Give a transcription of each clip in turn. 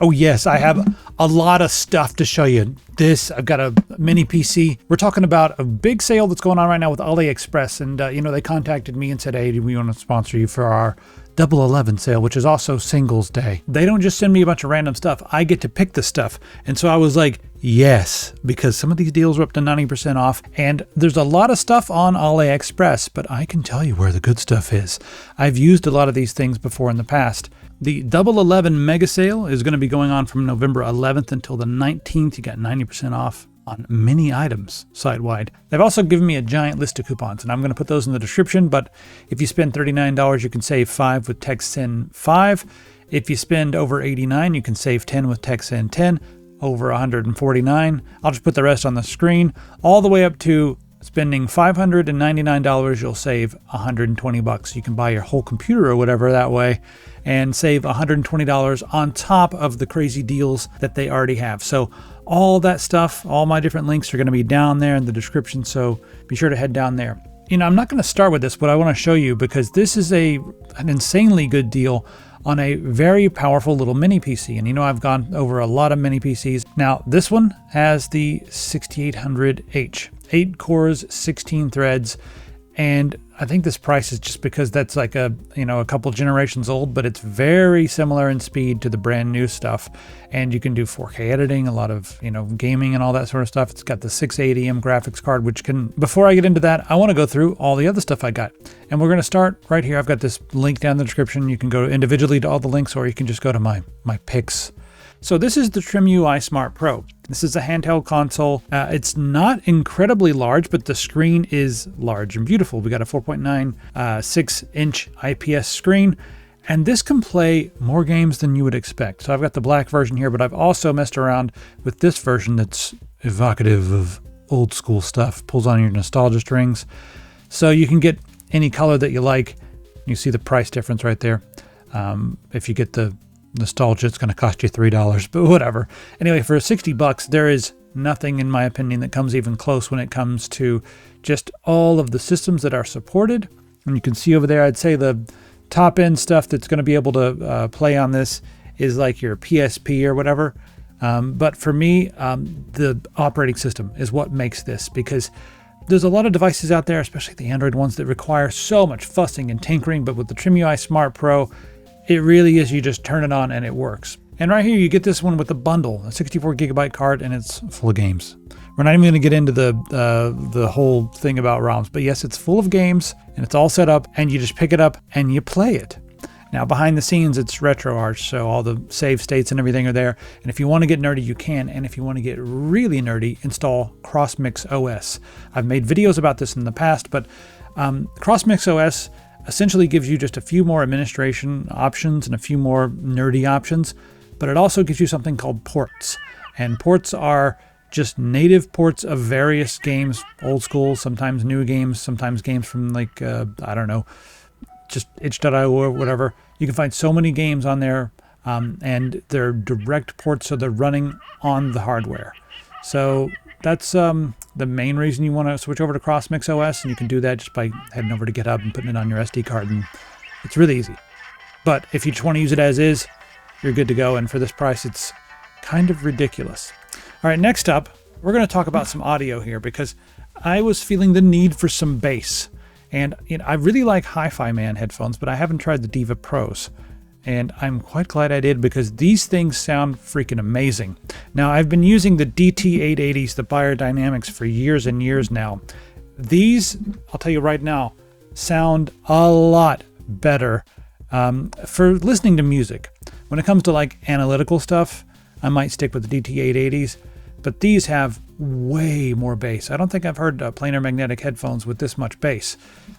Oh yes, I have a lot of stuff to show you. I've got a mini PC. We're talking about a big sale that's going on right now with AliExpress. And, they contacted me and said, hey, we want to sponsor you for our 11.11 sale, which is also Singles Day. They don't just send me a bunch of random stuff. I get to pick the stuff. And so I was like, yes, because some of these deals are up to 90% off. And there's a lot of stuff on AliExpress, but I can tell you where the good stuff is. I've used a lot of these things before in the past. The 11.11 mega sale is going to be going on from November 11th until the 19th. You got 90% off on many items site-wide. They've also given me a giant list of coupons, and I'm going to put those in the description. But if you spend $39, you can save 5 with TextSend 5. If you spend over $89, you can save 10 with TextSend 10. Over $149. I'll just put the rest on the screen. All the way up to spending $599, you'll save $120. You can buy your whole computer or whatever that way and save $120 on top of the crazy deals that they already have. So all that stuff, all my different links are going to be down there in the description. So be sure to head down there. I'm not going to start with this, but I want to show you because this is an insanely good deal on a very powerful little mini PC. And I've gone over a lot of mini PCs. Now this one has the 6800H, 8 cores, 16 threads. And I think this price is just because that's like a couple generations old, but it's very similar in speed to the brand new stuff. And you can do 4K editing, a lot of, gaming and all that sort of stuff. It's got the 680M graphics card, before I get into that, I want to go through all the other stuff I got. And we're going to start right here. I've got this link down in the description. You can go individually to all the links, or you can just go to my picks. So this is the TrimUI Smart Pro. This is a handheld console. It's not incredibly large, but the screen is large and beautiful. We got a 4.9 6-inch IPS screen, and this can play more games than you would expect. So I've got the black version here, but I've also messed around with this version that's evocative of old school stuff, pulls on your nostalgia strings. So you can get any color that you like. You see the price difference right there. If you get the nostalgia, it's going to cost you $3, but whatever. Anyway, for $60, there is nothing, in my opinion, that comes even close when it comes to just all of the systems that are supported. And you can see over there, I'd say the top end stuff that's going to be able to play on this is like your PSP or whatever. But for me, the operating system is what makes this, because there's a lot of devices out there, especially the Android ones, that require so much fussing and tinkering. But with the TrimUI Smart Pro, it really is, you just turn it on and it works. And right here, you get this one with a bundle, a 64 gigabyte card, and it's full of games. We're not even going to get into the whole thing about ROMs, but yes, it's full of games and it's all set up, and you just pick it up and you play it. Now behind the scenes, it's RetroArch, so all the save states and everything are there. And if you want to get nerdy, you can. And if you want to get really nerdy, install CrossMix OS. I've made videos about this in the past, but CrossMix OS essentially gives you just a few more administration options and a few more nerdy options, but it also gives you something called ports. And ports are just native ports of various games, old school, sometimes new games, sometimes games from like, just itch.io or whatever. You can find so many games on there, and they're direct ports, so they're running on the hardware. So that's the main reason you want to switch over to CrossMix OS, and you can do that just by heading over to GitHub and putting it on your SD card, and it's really easy. But if you just want to use it as is, you're good to go, and for this price, it's kind of ridiculous. All right, next up, we're going to talk about some audio here, because I was feeling the need for some bass. And I really like HifiMAN headphones, but I haven't tried the Deva Pros. And I'm quite glad I did, because these things sound freaking amazing. Now, I've been using the DT880s, the Beyerdynamics, for years and years now. These, I'll tell you right now, sound a lot better for listening to music. When it comes to like analytical stuff, I might stick with the DT880s, but these have way more bass. I don't think I've heard planar magnetic headphones with this much bass.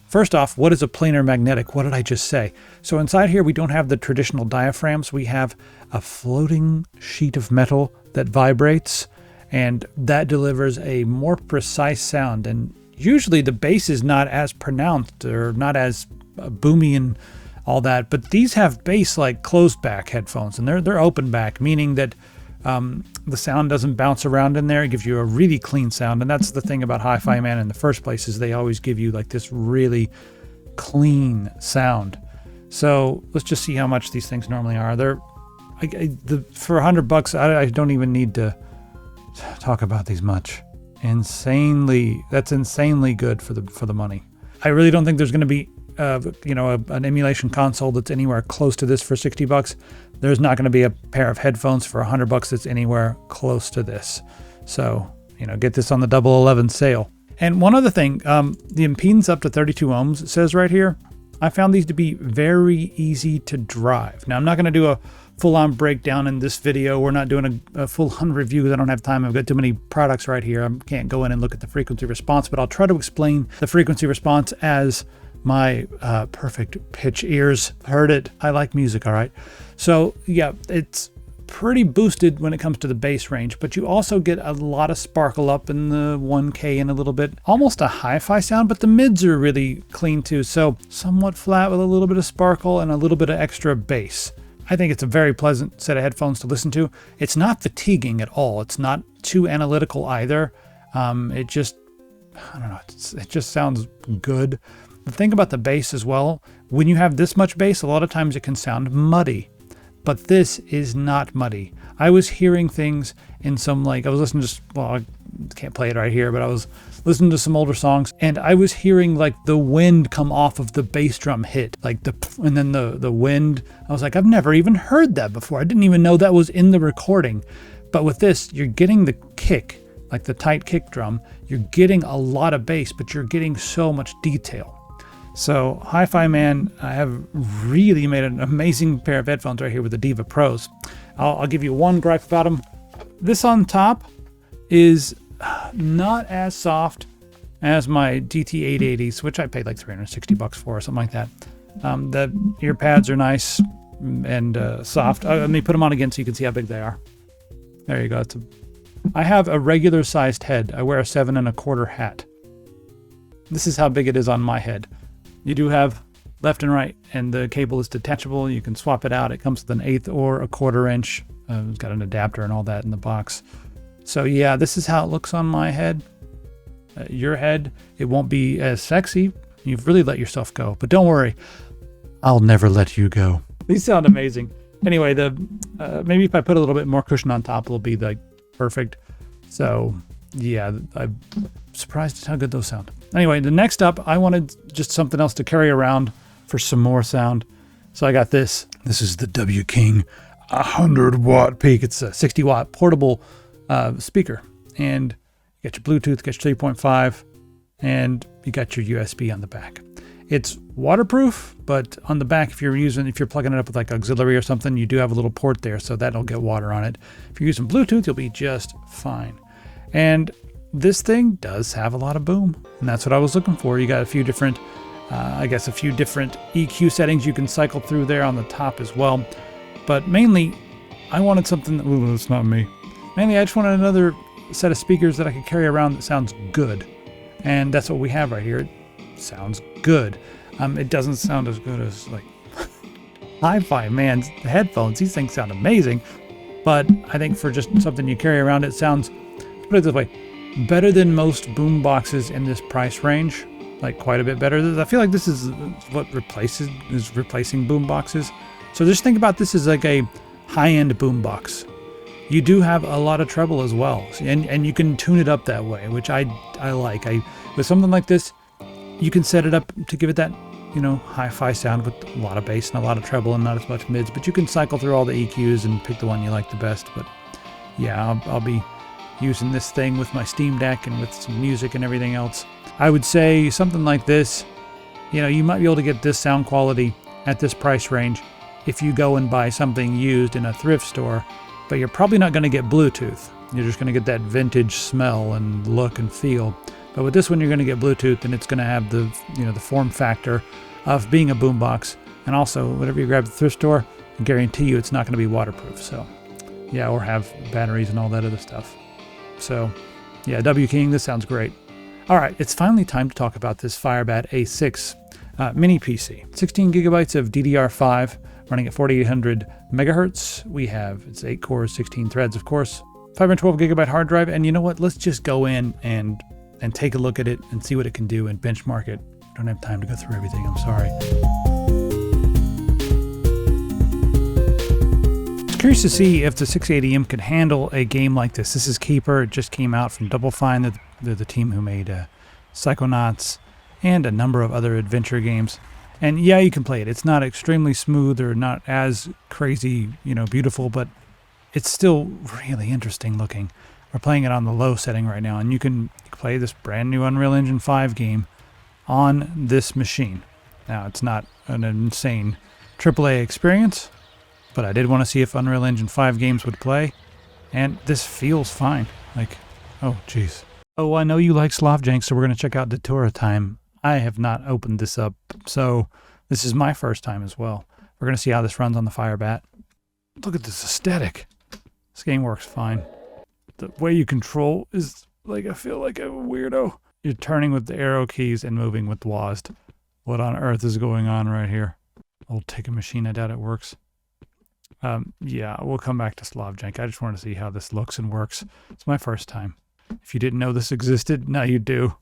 First off, what is a planar magnetic? What did I just say? So inside here, we don't have the traditional diaphragms. We have a floating sheet of metal that vibrates, and that delivers a more precise sound. And usually the bass is not as pronounced or not as boomy and all that, but these have bass like closed back headphones, and they're open back, meaning that the sound doesn't bounce around in there. It gives you a really clean sound. And that's the thing about HifiMAN in the first place, is they always give you like this really clean sound. So let's just see how much these things normally are. For $100, I don't even need to talk about these much. That's insanely good for the money. I really don't think there's going to be an emulation console that's anywhere close to this for $60. There's not going to be a pair of headphones for $100 that's anywhere close to this. So, get this on the 11.11 sale. And one other thing, the impedance up to 32 ohms, it says right here, I found these to be very easy to drive. Now, I'm not going to do a full-on breakdown in this video. We're not doing a full-on review because I don't have time. I've got too many products right here. I can't go in and look at the frequency response, but I'll try to explain the frequency response as my perfect pitch ears heard it. I like music, all right? So, yeah, it's pretty boosted when it comes to the bass range, but you also get a lot of sparkle up in the 1K and a little bit, almost a hi-fi sound, but the mids are really clean too. So somewhat flat with a little bit of sparkle and a little bit of extra bass. I think it's a very pleasant set of headphones to listen to. It's not fatiguing at all. It's not too analytical either. It just sounds good. The thing about the bass as well, when you have this much bass, a lot of times it can sound muddy. But this is not muddy. I was hearing things in some, I was listening to, I can't play it right here, but I was listening to some older songs, and I was hearing the wind come off of the bass drum hit, and then the wind. I was like, I've never even heard that before. I didn't even know that was in the recording. But with this, you're getting the kick, like the tight kick drum. You're getting a lot of bass, but you're getting so much detail. So HifiMAN, I have really made an amazing pair of headphones right here with the Deva-Pros. I'll give you one gripe about them. This on top is not as soft as my GT880s, which I paid like $360 for or something like that. The ear pads are nice and soft. Let me put them on again so you can see how big they are. There you go. I have a regular sized head. I wear a 7 1/4 hat. This is how big it is on my head. You do have left and right, and the cable is detachable. You can swap it out. It comes with an 1/8 or a 1/4 inch. It's got an adapter and all that in the box. So yeah, this is how it looks on my head. Your head, it won't be as sexy. You've really let yourself go, but don't worry. I'll never let you go. These sound amazing. Anyway, maybe if I put a little bit more cushion on top, it'll be perfect. So yeah, I'm surprised at how good those sound. Anyway, the next up, I wanted just something else to carry around for some more sound. So I got this. This is the W King 100-watt peak. It's a 60-watt portable speaker. And you got your Bluetooth, got your 3.5, and you got your USB on the back. It's waterproof, but on the back, if you're plugging it up with auxiliary or something, you do have a little port there, so that'll get water on it. If you're using Bluetooth, you'll be just fine. And this thing does have a lot of boom, and that's what I was looking for. You got a few different, EQ settings you can cycle through there on the top as well. But mainly, I wanted something that, ooh, that's not me. Mainly, I just wanted another set of speakers that I could carry around that sounds good. And that's what we have right here. It sounds good. It doesn't sound as good as HifiMAN's headphones. These things sound amazing. But I think for just something you carry around, it sounds, put it this way, better than most boom boxes in this price range, quite a bit better. I feel like this is what replacing boom boxes. So just think about this as a high-end boom box. You do have a lot of treble as well, and you can tune it up that way, which I like. With something like this, you can set it up to give it that hi-fi sound with a lot of bass and a lot of treble and not as much mids. But you can cycle through all the EQs and pick the one you like the best. But yeah, I'll be using this thing with my Steam Deck and with some music and everything else. I would say something like this, you might be able to get this sound quality at this price range if you go and buy something used in a thrift store, but you're probably not going to get Bluetooth. You're just going to get that vintage smell and look and feel. But with this one, you're going to get Bluetooth, and it's going to have the form factor of being a boombox. And also, whatever you grab at the thrift store, I guarantee you it's not going to be waterproof. So yeah, or have batteries and all that other stuff. So yeah, W King, this sounds great. All right, it's finally time to talk about this Firebat A6 Mini PC. 16 gigabytes of DDR5 running at 4800 megahertz. It's 8 cores, 16 threads, of course. 512 gigabyte hard drive. And you know what? Let's just go in and take a look at it and see what it can do and benchmark it. I don't have time to go through everything. I'm sorry. curious to see if the 680M could handle a game like this. This is Keeper. It just came out from Double Fine. They're the team who made Psychonauts and a number of other adventure games. And yeah, you can play it. It's not extremely smooth or not as crazy, beautiful, but it's still really interesting looking. We're playing it on the low setting right now, and you can play this brand new Unreal Engine 5 game on this machine. Now, it's not an insane AAA experience, but I did want to see if Unreal Engine 5 games would play, and this feels fine. Like, oh, jeez. Oh, I know you like Slavjank, so we're going to check out Datura Time. I have not opened this up, so this is my first time as well. We're going to see how this runs on the Firebat. Look at this aesthetic. This game works fine. The way you control is like, I feel like a weirdo. You're turning with the arrow keys and moving with WASD. What on earth is going on right here? Old Ticket Machine, I doubt it works. Yeah, we'll come back to Slavjank. I just want to see how this looks and works. It's my first time. If you didn't know this existed, now you do.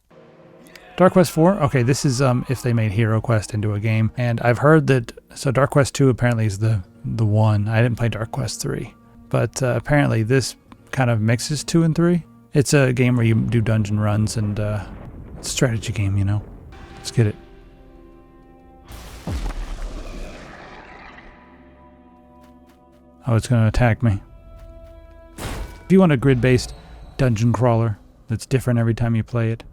Dark Quest 4, okay, this is if they made Hero Quest into a game. And I've heard that, so Dark Quest 2 apparently is the one. I didn't play Dark Quest 3. But apparently this kind of mixes 2 and 3. It's a game where you do dungeon runs and it's a strategy game, Let's get it. Oh, it's going to attack me. If you want a grid-based dungeon crawler that's different every time you play it,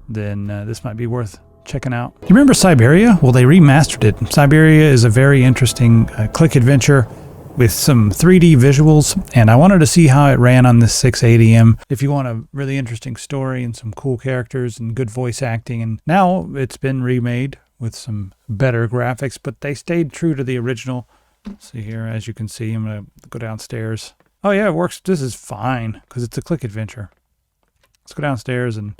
then this might be worth checking out. You remember Siberia? Well, they remastered it. Siberia is a very interesting click adventure with some 3D visuals, and I wanted to see how it ran on this 680M. If you want a really interesting story and some cool characters and good voice acting, and now it's been remade with some better graphics, but they stayed true to the original. See here, as you can see, I'm going to go downstairs. Oh yeah, it works. This is fine because it's a click adventure. Let's go downstairs and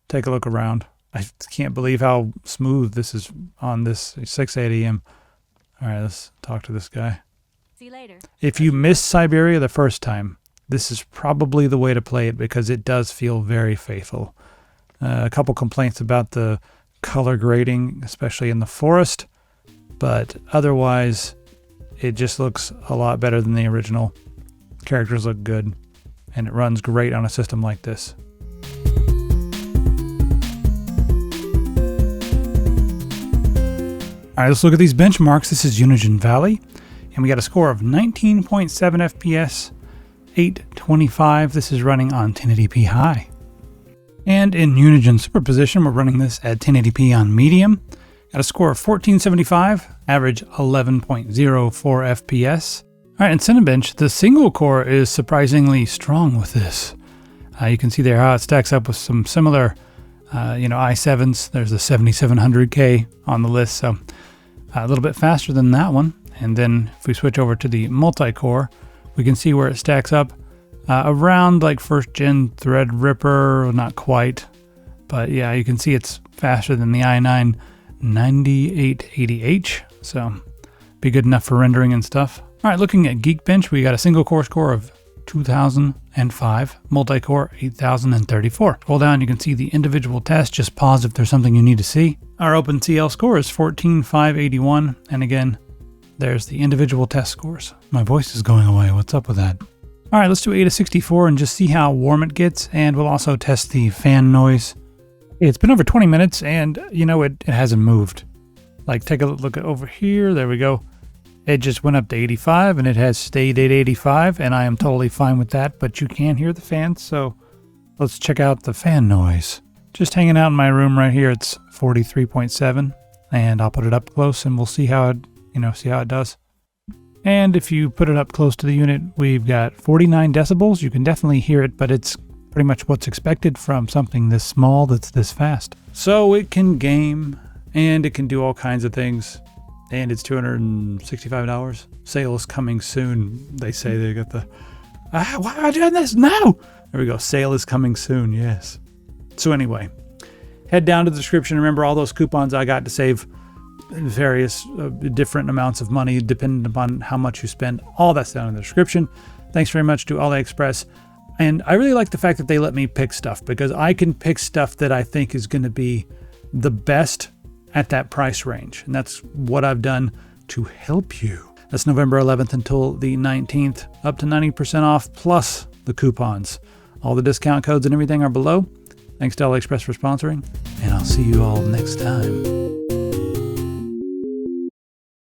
take a look around. I can't believe how smooth this is on this 680M. All right, let's talk to this guy. See you later. If you missed Siberia the first time, this is probably the way to play it because it does feel very faithful. A couple complaints about the color grading, especially in the forest, but otherwise it just looks a lot better than the original. Characters look good, and it runs great on a system like this. All right, let's look at these benchmarks. This is Unigine Valley, and we got a score of 19.7 FPS, 825. This is running on 1080p high. And in Unigine Superposition, we're running this at 1080p on medium. Got a score of 1475, average 11.04 FPS. All right, in Cinebench, the single core is surprisingly strong with this. You can see there how it stacks up with some similar, i7s. There's a 7700K on the list, so a little bit faster than that one. And then if we switch over to the multi-core, we can see where it stacks up around like first gen Threadripper, not quite, but yeah, you can see it's faster than the i9 9880H, so be good enough for rendering and stuff. All right, looking at Geekbench, we got a single core score of 2005, multi-core 8034. Scroll down, you can see the individual tests. Just pause if there's something you need to see. Our OpenCL score is 14581, and again, there's the individual test scores. My voice is going away. What's up with that? All right, let's do ADA 64 and just see how warm it gets, and we'll also test the fan noise. It's been over 20 minutes, and it hasn't moved. Like, take a look at over here. There we go. It just went up to 85, and it has stayed at 85, and I am totally fine with that, but you can hear the fans, so let's check out the fan noise. Just hanging out in my room right here, it's 43.7, and I'll put it up close, and we'll see how it does. And if you put it up close to the unit, we've got 49 decibels. You can definitely hear it, but it's pretty much what's expected from something this small that's this fast. So it can game, and it can do all kinds of things. And it's $265. Sale is coming soon. They say they got the... why am I doing this? No! There we go. Sale is coming soon. Yes. So anyway, head down to the description. Remember all those coupons I got to save various different amounts of money depending upon how much you spend. All that's down in the description. Thanks very much to AliExpress. And I really like the fact that they let me pick stuff because I can pick stuff that I think is going to be the best at that price range. And that's what I've done to help you. That's November 11th until the 19th, up to 90% off plus the coupons. All the discount codes and everything are below. Thanks to AliExpress for sponsoring, and I'll see you all next time.